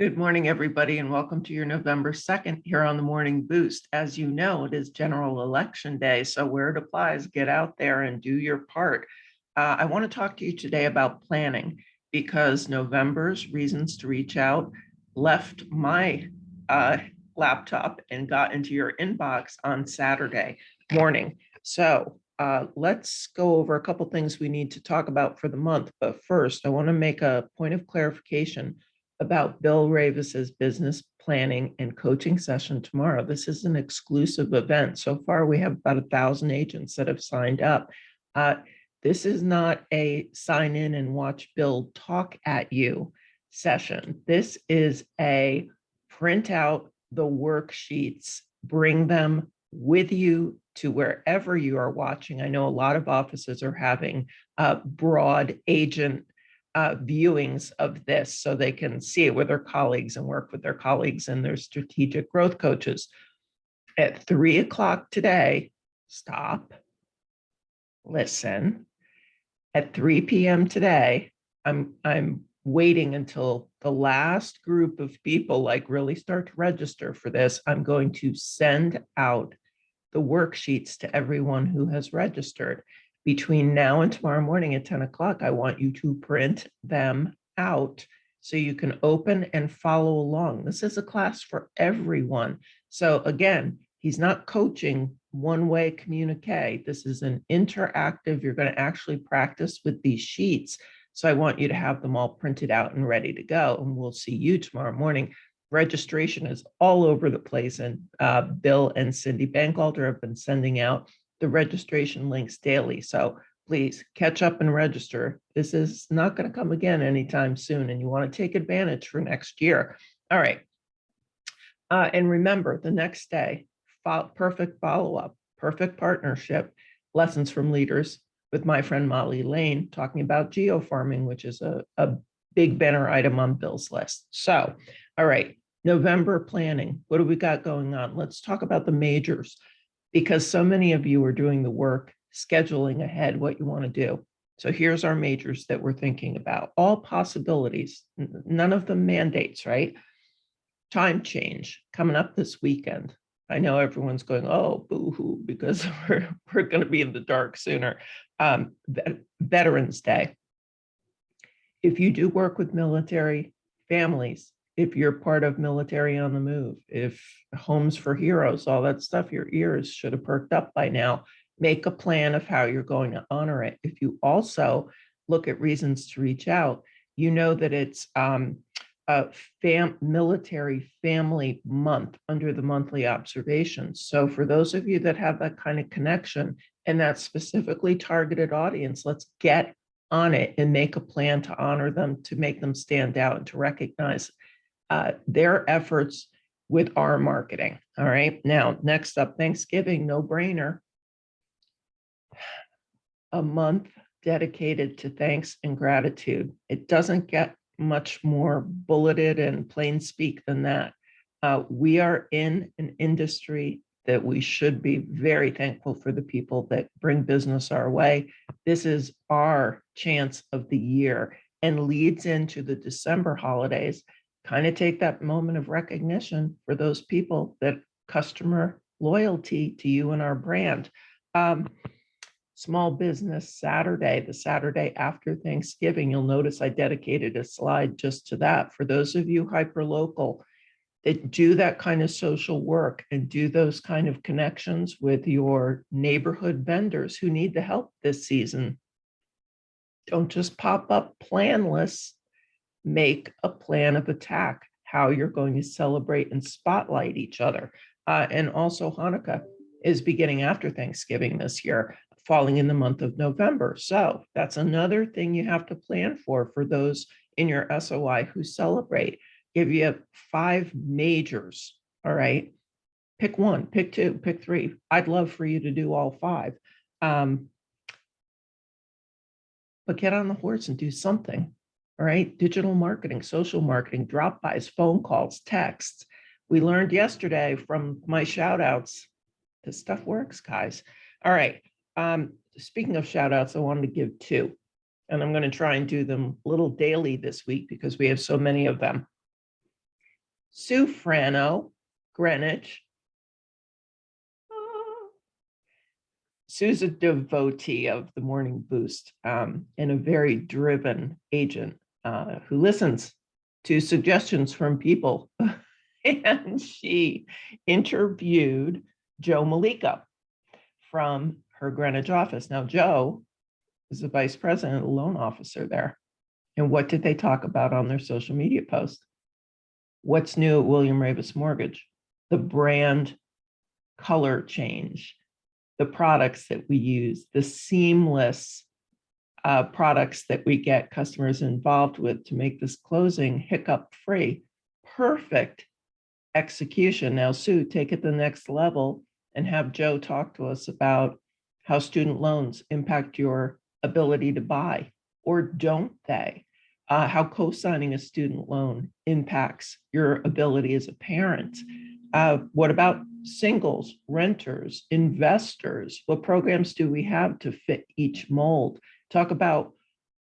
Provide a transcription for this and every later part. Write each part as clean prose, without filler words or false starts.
Good morning, everybody, and welcome to your November 2nd here on the Morning Boost. As you know, it is General Election Day, so where it applies, get out there and do your part. I want to talk to you today about planning because November's reasons to reach out left my laptop and got into your inbox on Saturday morning. So let's go over a couple things we need to talk about for the month. But first, I want to make a point of clarification about Bill Ravis's business planning and coaching session tomorrow. This is an exclusive event. So far, we have about 1,000 agents that have signed up. This is not a sign in and watch Bill talk at you session. This is a print out the worksheets, bring them with you to wherever you are watching. I know a lot of offices are having broad agent viewings of this so they can see it with their colleagues and work with their colleagues and their strategic growth coaches. At 3 o'clock today, stop, listen. At 3 p.m. today, I'm waiting until the last group of people really start to register for this. I'm going to send out the worksheets to everyone who has registered. Between now and tomorrow morning at 10 o'clock, I want you to print them out so you can open and follow along. This is a class for everyone. So again, he's not coaching one-way communique. This is an interactive, you're going to actually practice with these sheets. So I want you to have them all printed out and ready to go. And we'll see you tomorrow morning. Registration is all over the place. And Bill and Cindy Bankalter have been sending out the registration links daily. So please catch up and register. This is not going to come again anytime soon, and you want to take advantage for next year. All right. And remember, the next day, perfect follow-up, perfect partnership, lessons from leaders with my friend Molly Lane talking about geofarming, which is a big banner item on Bill's list. So, all right, November planning. What do we got going on? Let's talk about the majors, because so many of you are doing the work, scheduling ahead what you want to do. So here's our majors that we're thinking about. All possibilities, none of them mandates, right? Time change coming up this weekend. I know everyone's going, oh, boo-hoo, because we're going to be in the dark sooner. Veterans Day. If you do work with military families, if you're part of Military on the Move, if Homes for Heroes, all that stuff, your ears should have perked up by now. Make a plan of how you're going to honor it. If you also look at reasons to reach out, you know that it's a military family month under the monthly observations. So for those of you that have that kind of connection and that specifically targeted audience, let's get on it and make a plan to honor them, to make them stand out, and to recognize their efforts with our marketing. All right. Now, next up, Thanksgiving, no brainer. A month dedicated to thanks and gratitude. It doesn't get much more bulleted and plain speak than that. We are in an industry that we should be very thankful for the people that bring business our way. This is our chance of the year and leads into the December holidays. Kind of take that moment of recognition for those people that customer loyalty to you and our brand. Small Business Saturday, the Saturday after Thanksgiving. You'll notice I dedicated a slide just to that. For those of you hyper-local that do that kind of social work and do those kind of connections with your neighborhood vendors who need the help this season, don't just pop up planless. Make a plan of attack, how you're going to celebrate and spotlight each other. And also Hanukkah is beginning after Thanksgiving this year, falling in the month of November. So that's another thing you have to plan for those in your SOI who celebrate. Give you 5 majors, all right? Pick 1, pick 2, pick 3. I'd love for you to do all 5. But get on the horse and do something. All right, digital marketing, social marketing, drop-bys, phone calls, texts. We learned yesterday from my shout outs, this stuff works, guys. All right, speaking of shout outs, I wanted to give 2, and I'm going to try and do them a little daily this week because we have so many of them. Sue Frano, Greenwich. Sue's a devotee of the Morning Boost and a very driven agent who listens to suggestions from people. And she interviewed Joe Malika from her Greenwich office. Now, Joe is the vice president, loan officer there. And what did they talk about on their social media post? What's new at William Raveis Mortgage? The brand color change, the products that we use, the seamless products that we get customers involved with to make this closing hiccup free. Perfect execution. Now, Sue, take it to the next level and have Joe talk to us about how student loans impact your ability to buy, or don't they? How co-signing a student loan impacts your ability as a parent. What about singles, renters, investors? What programs do we have to fit each mold? Talk about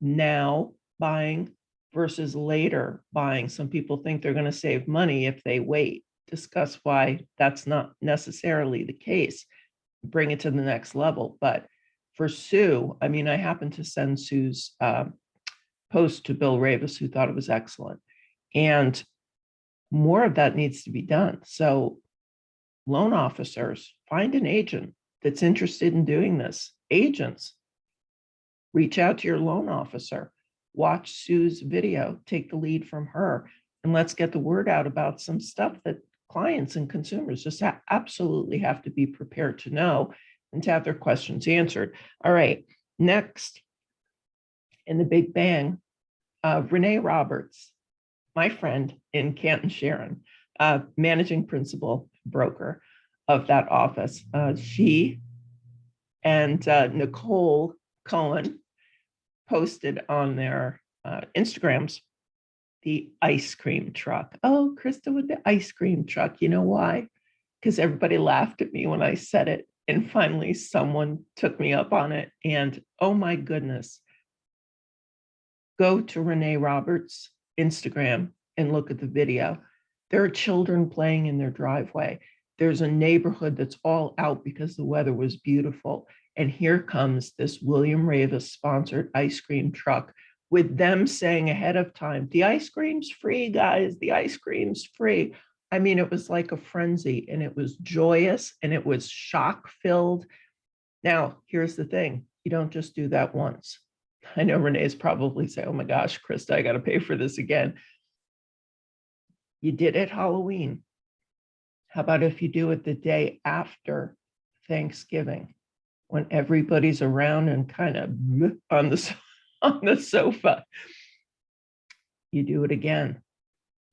now buying versus later buying. Some people think they're going to save money if they wait. Discuss why that's not necessarily the case. Bring it to the next level. But for Sue, I mean, I happened to send Sue's post to Bill Raveis, who thought it was excellent. And more of that needs to be done. So loan officers, find an agent that's interested in doing this. Agents, reach out to your loan officer, watch Sue's video, take the lead from her, and let's get the word out about some stuff that clients and consumers just absolutely have to be prepared to know and to have their questions answered. All right, next in the Big Bang, Renee Roberts, my friend in Canton Sharon, managing principal broker of that office. She and Nicole Cohen posted on their Instagrams the ice cream truck. Oh, Krista with the ice cream truck. You know why? Because everybody laughed at me when I said it. And finally, someone took me up on it. And oh my goodness, go to Renee Roberts' Instagram and look at the video. There are children playing in their driveway. There's a neighborhood that's all out because the weather was beautiful. And here comes this William Raveis sponsored ice cream truck with them saying ahead of time, the ice cream's free, guys, the ice cream's free. I mean, it was like a frenzy, and it was joyous and it was shock filled. Now, here's the thing. You don't just do that once. I know Renee's probably saying, oh my gosh, Krista, I got to pay for this again. You did it Halloween. How about if you do it the day after Thanksgiving, when everybody's around and kind of on the sofa? You do it again,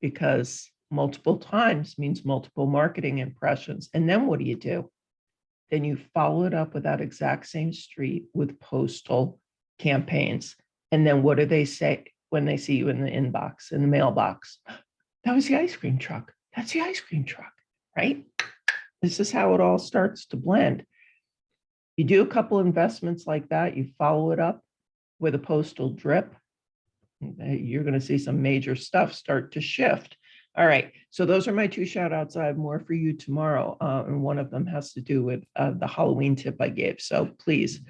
because multiple times means multiple marketing impressions. And then what do? Then you follow it up with that exact same street with postal campaigns. And then what do they say when they see you in the inbox, in the mailbox? That was the ice cream truck. That's the ice cream truck, right? This is how it all starts to blend. You do a couple investments like that, you follow it up with a postal drip, you're going to see some major stuff start to shift. All right, so those are my two shout outs. I have more for you tomorrow, and one of them has to do with the Halloween tip I gave. So please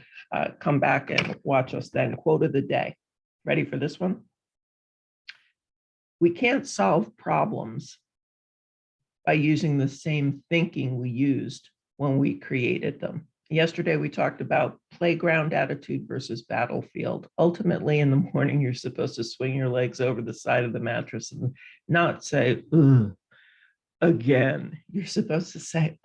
come back and watch us then. Quote of the day. Ready for this one? We can't solve problems by using the same thinking we used when we created them. Yesterday, we talked about playground attitude versus battlefield. Ultimately, in the morning, you're supposed to swing your legs over the side of the mattress and not say, ugh, again. You're supposed to say,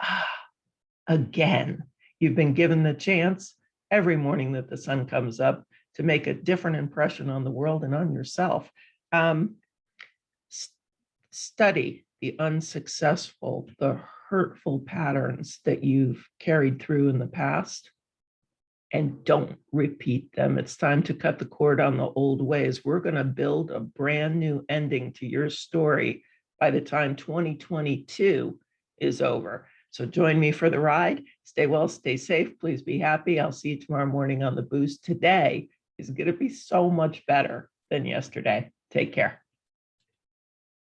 again. You've been given the chance every morning that the sun comes up to make a different impression on the world and on yourself. Study the unsuccessful, the hurtful patterns that you've carried through in the past, and don't repeat them. It's time to cut the cord on the old ways. We're going to build a brand new ending to your story by the time 2022 is over. So join me for the ride. Stay well, stay safe. Please be happy. I'll see you tomorrow morning on the Boost. Today is going to be so much better than yesterday. Take care.